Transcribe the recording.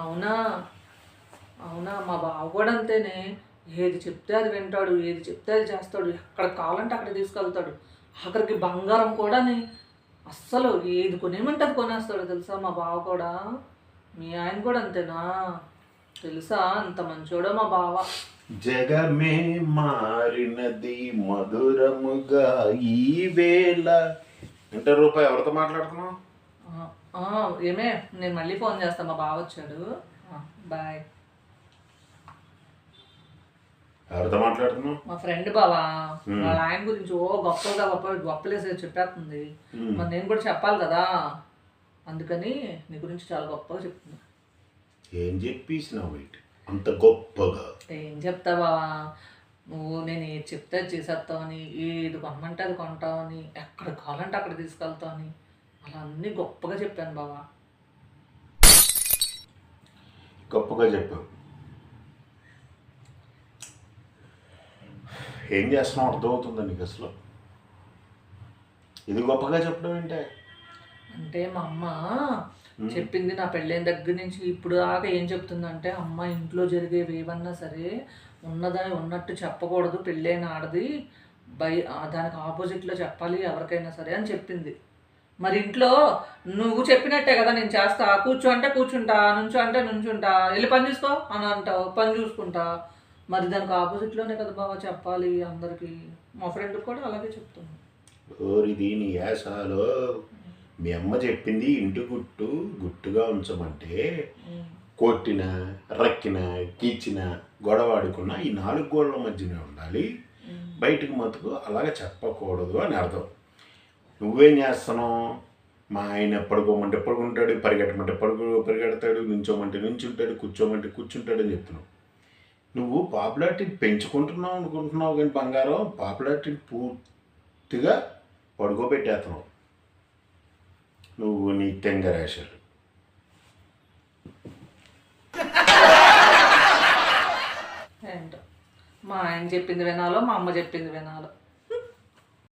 అవునా? అవునా? మా బావ కూడా అంతేనే. ఏది చెప్తే అది వింటాడు. ఏది చెప్తే అది చేస్తాడు. ఎక్కడికి కావాలంటే అక్కడికి తీసుకెళ్తాడు. ఆఖరికి బంగారం కూడాని అస్సలు ఏది కొనేయమంటే అది కొనేస్తాడు తెలుసా మా బావ కూడా. మీ ఆయన కూడా అంతేనా? తెలుసా అంత మంచోడో మా బావ. జగమే మారినది మధురముగా ఈ వేళ. అంటే రూపాయి ఎవరితో మాట్లాడుతున్నావు? ఏమే నేను మళ్ళీ ఫోన్ చేస్తాను, మా బావ వచ్చాడు. బాయ్. ఎవరితో మాట్లాడుతున్నావు? మా ఫ్రెండ్ బావా, వాళ్ళ ఆయన గురించి గొప్పలేసేది చెప్పేస్తుంది. మరి నేను కూడా చెప్పాలి కదా, అందుకని నీ గురించి చాలా గొప్పగా చెప్తున్నా. ఏం చెప్పేసినావు అంత గొప్పగా? ఏం చెప్తా బావా, నువ్వు నేను ఏది చెప్తే అది చేసేస్తావని, ఏది కొనమంటే అది కొంటావని, ఎక్కడ కావాలంటే అక్కడ తీసుకెళ్తావని, అలా అన్నీ గొప్పగా చెప్పాను బావా. గొప్పగా చెప్పావు. ఏం చేస్తున్నావు అర్థమవుతుందా నీకు అసలు? ఇది గొప్పగా చెప్పడం ఏంటే? అంటే మా అమ్మ చెప్పింది నా పెళ్ళైన దగ్గర నుంచి ఇప్పుడు దాకా ఏం చెప్తుందంటే, అమ్మ ఇంట్లో జరిగేవి ఏమన్నా సరే ఉన్నదని ఉన్నట్టు చెప్పకూడదు, పెళ్ళైన ఆడది దానికి ఆపోజిట్లో చెప్పాలి ఎవరికైనా సరే అని చెప్పింది. మరి ఇంట్లో నువ్వు చెప్పినట్టే కదా నేను చేస్తా, కూర్చో అంటే కూర్చుంటా, నుంచో అంటే నుంచుంటా, వెళ్ళి పని చూసుకో అని అంటావు, పని చూసుకుంటా. మరి దానికి ఆపోజిట్లోనే కదా బాబా చెప్పాలి అందరికీ. మా ఫ్రెండ్కి కూడా అలాగే చెప్తుంది. ఓరిది నీ యాసలో మీ అమ్మ చెప్పింది ఇంటి గుట్టుగా ఉంచమంటే కొట్టిన రక్కిన కీచిన గొడవ ఆడుకున్న ఈ 4 గోడల మధ్యనే ఉండాలి, బయటకు మతుకు అలాగే చెప్పకూడదు అని అర్థం. నువ్వేం చేస్తున్నావు? మా ఆయన పడుకోమంటే పడుకుంటాడు, పరిగెట్టమంటే పరిగెడతాడు, నుంచోమంటే నుంచుంటాడు, కూర్చోమంటే కూర్చుంటాడు అని చెప్తున్నావు. నువ్వు పాపులారిటీని పెంచుకుంటున్నావు అనుకుంటున్నావు, కానీ బంగారం పాపులారిటీని పూర్తిగా పడుకోబెట్టేస్తున్నావు నువ్వు నీ తెంగరాశలు. ఏంటో మా ఆయన చెప్పింది వినాలో, మా అమ్మ చెప్పింది వినాలో.